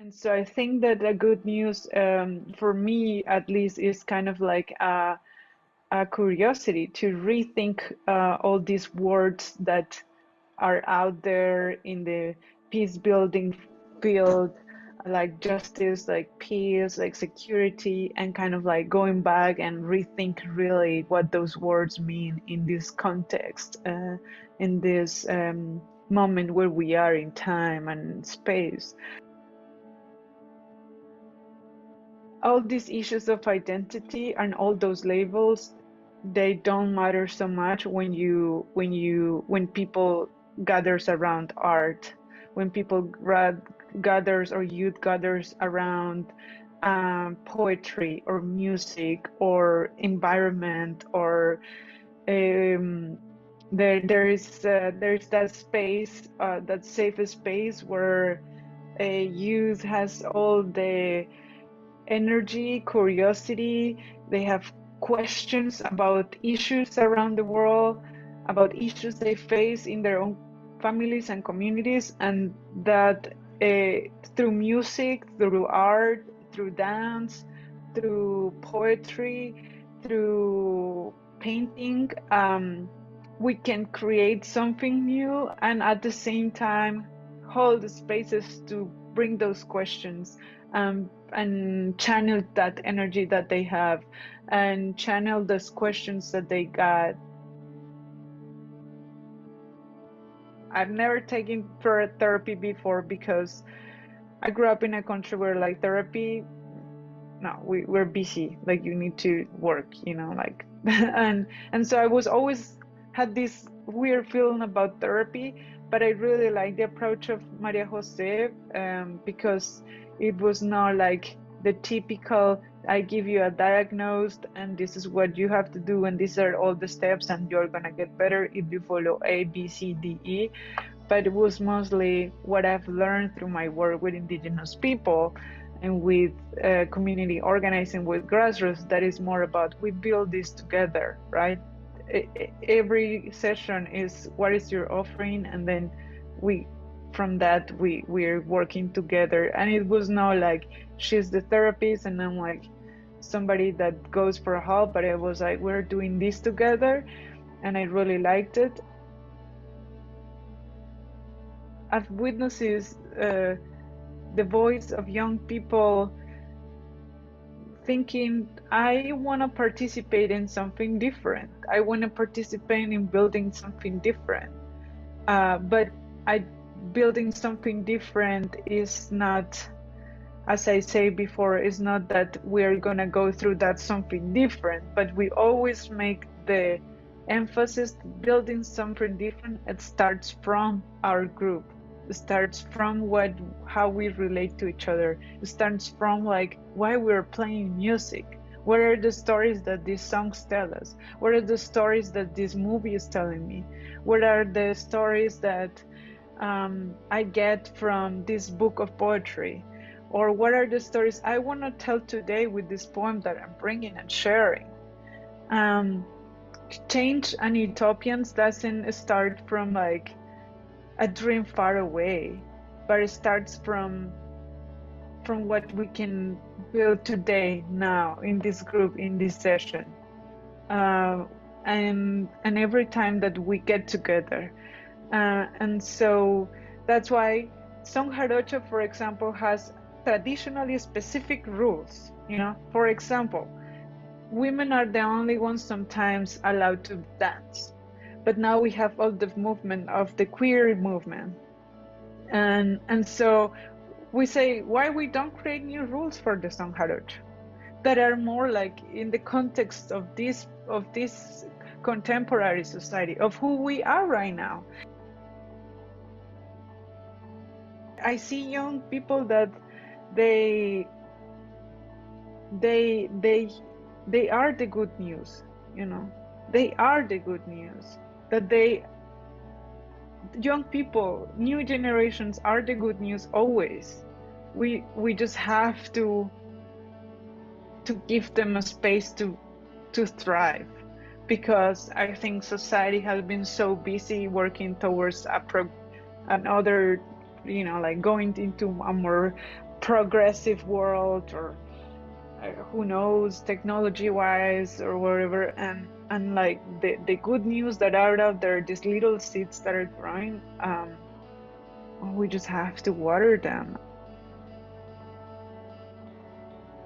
And so I think that the good news, for me at least, is kind of like a curiosity to rethink all these words that are out there in the peace building field, like justice, like peace, like security, and kind of like going back and rethink really what those words mean in this context, in this moment where we are in time and space. All these issues of identity and all those labels, they don't matter so much when people gathers around art, when people gathers or youth gathers around poetry or music or environment, or there's that space, that safe space where a youth has all the energy, curiosity. They have questions about issues around the world, about issues they face in their own families and communities, and that through music, through art, through dance, through poetry, through painting, we can create something new, and at the same time hold the spaces to bring those questions, and channel that energy that they have, and channel those questions that they got. I've never taken therapy before because I grew up in a country where like therapy, no, we're busy, like you need to work, like and so I was always had this weird feeling about therapy, but I really like the approach of Maria Jose, because it was not like the typical, I give you a diagnosis and this is what you have to do and these are all the steps and you're gonna get better if you follow A, B, C, D, E. But it was mostly what I've learned through my work with Indigenous people and with community organizing with grassroots, that is more about we build this together, right? Every session is what is your offering, and then from that we're working together. And it was not like she's the therapist and I'm like somebody that goes for help, but it was like we're doing this together, and I really liked it. I've witnessed the voice of young people thinking, I want to participate in something different. I want to participate in building something different. But building something different is not, as I say before, is not that we're going to go through that something different, but we always make the emphasis building something different. It starts from our group. It starts from how we relate to each other. It starts from like why we're playing music. What are the stories that these songs tell us? What are the stories that this movie is telling me? What are the stories that I get from this book of poetry? Or what are the stories I want to tell today with this poem that I'm bringing and sharing? Change and utopians doesn't start from like a dream far away, but it starts from what we can build today, now, in this group, in this session, and every time that we get together, and so that's why Song Jarocho, for example, has traditionally specific rules. For example, women are the only ones sometimes allowed to dance. But now we have all the movement of the queer movement. And so we say, why we don't create new rules for the Song Jarocho that are more like in the context of this contemporary society, of who we are right now. I see young people that they are the good news, they are the good news. That young people, new generations are the good news always. We just have to give them a space to thrive, because I think society has been so busy working towards another, like going into a more progressive world, or who knows, technology-wise or whatever, and like the good news that are out there, these little seeds that are growing, we just have to water them.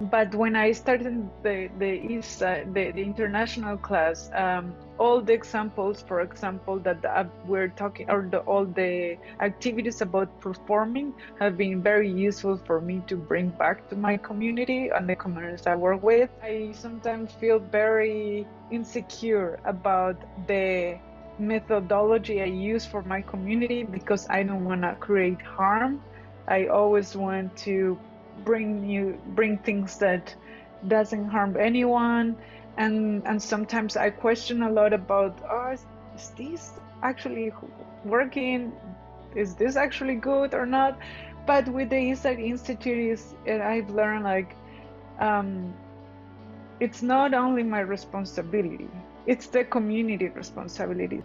But when I started the international class, all the examples, for example, that we're talking, or all the activities about performing have been very useful for me to bring back to my community and the communities I work with. I sometimes feel very insecure about the methodology I use for my community because I don't want to create harm. I always want to bring things that doesn't harm anyone, and sometimes I question a lot about, is this actually working, is this actually good or not? But with the Eastside Institute I've learned, like, it's not only my responsibility, it's the community responsibility.